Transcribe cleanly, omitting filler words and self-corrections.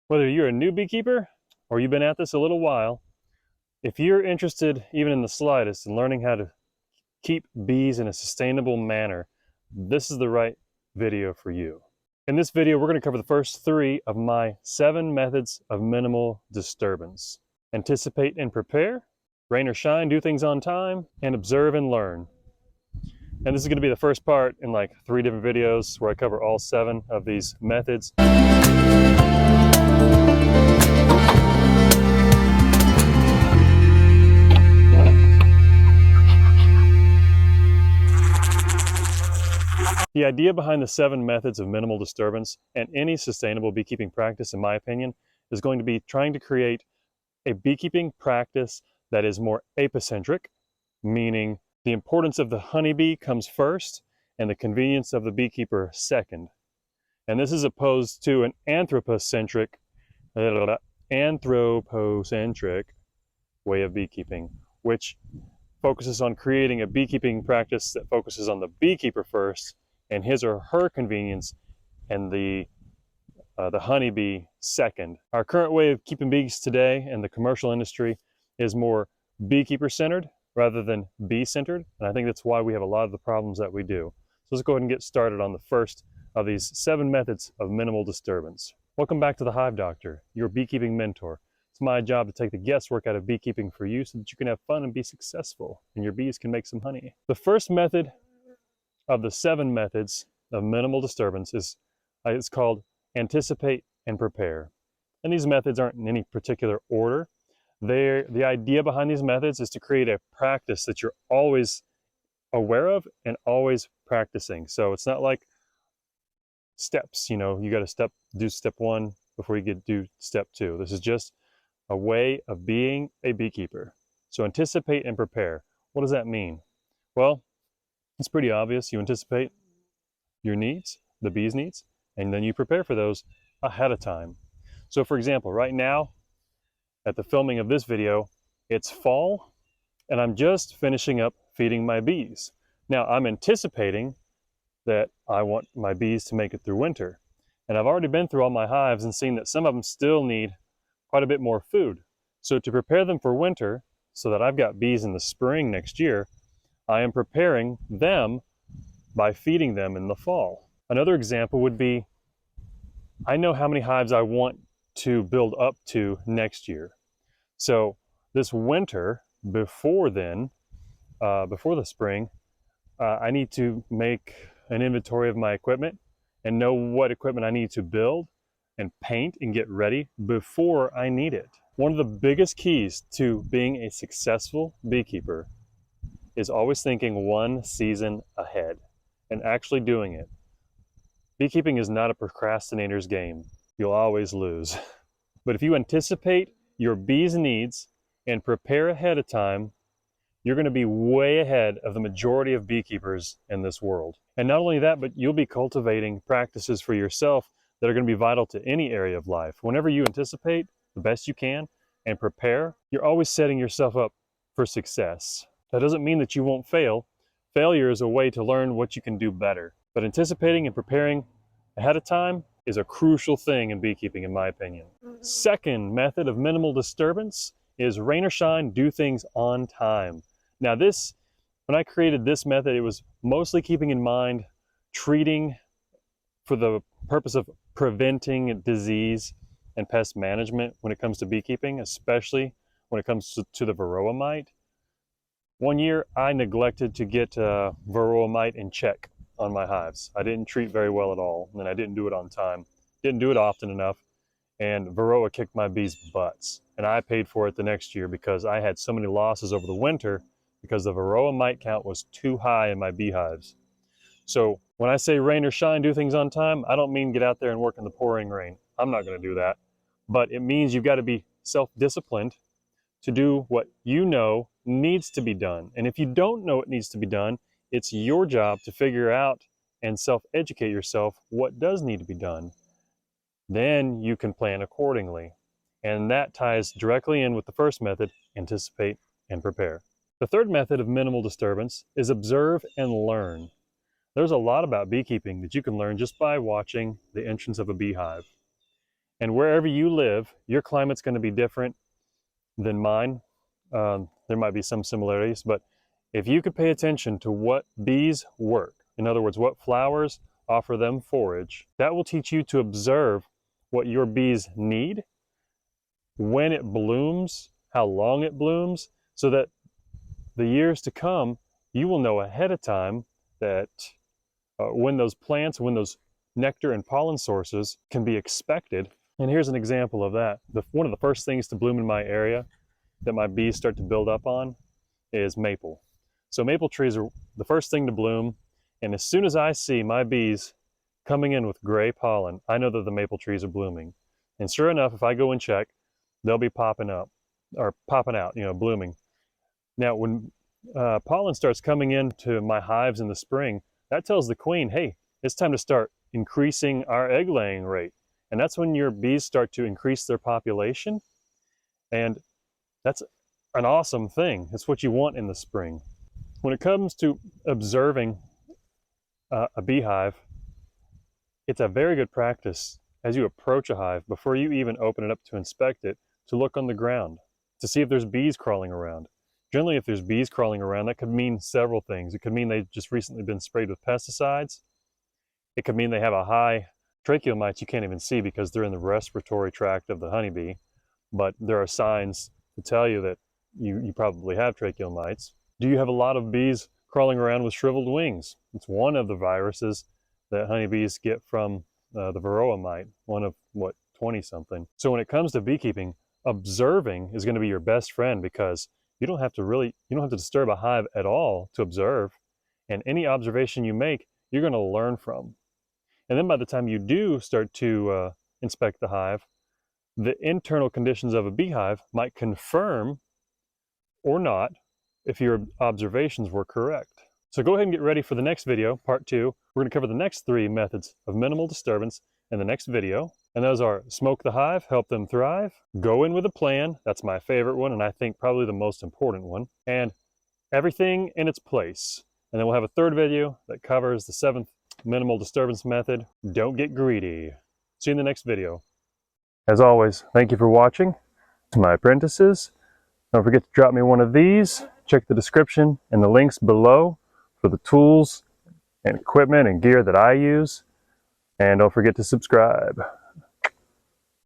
Whether you're a new beekeeper or you've been at this a little while, if you're interested even in the slightest in learning how to keep bees in a sustainable manner, this is the right video for you. In this video, we're going to cover the first 3 of my 7 methods of minimal disturbance. Anticipate and prepare, rain or shine, do things on time, and observe and learn. And this is going to be the first part in like 3 different videos where I cover all 7 of these methods. The idea behind the 7 methods of minimal disturbance and any sustainable beekeeping practice, in my opinion, is going to be trying to create a beekeeping practice that is more apocentric, meaning the importance of the honeybee comes first and the convenience of the beekeeper second. And this is opposed to an anthropocentric way of beekeeping, which focuses on creating a beekeeping practice that focuses on the beekeeper first and his or her convenience, and the honeybee second. Our current way of keeping bees today in the commercial industry is more beekeeper-centered rather than bee-centered, and I think that's why we have a lot of the problems that we do. So let's go ahead and get started on the first of these 7 methods of minimal disturbance. Welcome back to the Hive Doctor, your beekeeping mentor. It's my job to take the guesswork out of beekeeping for you so that you can have fun and be successful, and your bees can make some honey. The first method of the 7 methods of minimal disturbance is it's called anticipate and prepare. And these methods aren't in any particular order. The idea behind these methods is to create a practice that you're always aware of and always practicing. So it's not like steps, you got to do step 1 before you do step 2. This is just a way of being a beekeeper. So anticipate and prepare. What does that mean? Well, it's pretty obvious. You anticipate your needs, the bees' needs, and then you prepare for those ahead of time. So for example, right now, at the filming of this video, it's fall, and I'm just finishing up feeding my bees. Now, I'm anticipating that I want my bees to make it through winter. And I've already been through all my hives and seen that some of them still need quite a bit more food. So to prepare them for winter, so that I've got bees in the spring next year, I am preparing them by feeding them in the fall. Another example would be, I know how many hives I want to build up to next year. So this winter, before then, before the spring, I need to make an inventory of my equipment and know what equipment I need to build and paint and get ready before I need it. One of the biggest keys to being a successful beekeeper is always thinking 1 season ahead and actually doing it. Beekeeping is not a procrastinator's game. You'll always lose. But if you anticipate your bees' needs and prepare ahead of time, you're going to be way ahead of the majority of beekeepers in this world. And not only that, but you'll be cultivating practices for yourself that are going to be vital to any area of life. Whenever you anticipate the best you can and prepare, you're always setting yourself up for success. That doesn't mean that you won't fail. Failure is a way to learn what you can do better. But anticipating and preparing ahead of time is a crucial thing in beekeeping, in my opinion. Second method of minimal disturbance is rain or shine, do things on time. Now when I created this method, it was mostly keeping in mind treating for the purpose of preventing disease and pest management when it comes to beekeeping, especially when it comes to the varroa mite. One year, I neglected to get varroa mite in check on my hives. I didn't treat very well at all, and I didn't do it on time. Didn't do it often enough, and varroa kicked my bees' butts. And I paid for it the next year because I had so many losses over the winter because the varroa mite count was too high in my beehives. So when I say rain or shine, do things on time, I don't mean get out there and work in the pouring rain. I'm not going to do that. But it means you've got to be self-disciplined to do what you know needs to be done. And if you don't know what needs to be done, it's your job to figure out and self-educate yourself what does need to be done. Then you can plan accordingly. And that ties directly in with the first method, anticipate and prepare. The third method of minimal disturbance is observe and learn. There's a lot about beekeeping that you can learn just by watching the entrance of a beehive. And wherever you live, your climate's going to be different than mine. There might be some similarities, but if you could pay attention to what bees work, in other words, what flowers offer them forage, that will teach you to observe what your bees need, when it blooms, how long it blooms, so that the years to come, you will know ahead of time that when those plants, when those nectar and pollen sources can be expected. And here's an example of that. One of the first things to bloom in my area that my bees start to build up on is maple. So maple trees are the first thing to bloom, and as soon as I see my bees coming in with gray pollen, I know that the maple trees are blooming. And sure enough, if I go and check, they'll be popping up, or popping out, blooming. Now, when pollen starts coming into my hives in the spring, that tells the queen, hey, it's time to start increasing our egg laying rate. And that's when your bees start to increase their population. And that's an awesome thing. It's what you want in the spring. When it comes to observing a beehive, it's a very good practice as you approach a hive, before you even open it up to inspect it, to look on the ground, to see if there's bees crawling around. Generally, if there's bees crawling around, that could mean several things. It could mean they've just recently been sprayed with pesticides. It could mean they have a high tracheal mites you can't even see because they're in the respiratory tract of the honeybee, but there are signs to tell you that you probably have tracheal mites. Do you have a lot of bees crawling around with shriveled wings? It's one of the viruses that honeybees get from the varroa mite, one of, 20-something. So when it comes to beekeeping, observing is going to be your best friend, because you don't have to disturb a hive at all to observe. And any observation you make, you're going to learn from. And then by the time you do start to inspect the hive, the internal conditions of a beehive might confirm or not if your observations were correct. So go ahead and get ready for the next video, part 2. We're going to cover the next 3 methods of minimal disturbance in the next video. And those are smoke the hive, help them thrive, go in with a plan, that's my favorite one, and I think probably the most important one, and everything in its place. And then we'll have a 3rd video that covers the 7th minimal disturbance method, don't get greedy. See you in the next video. As always, thank you for watching. To my apprentices, don't forget to drop me one of these. Check the description and the links below for the tools and equipment and gear that I use. And don't forget to subscribe.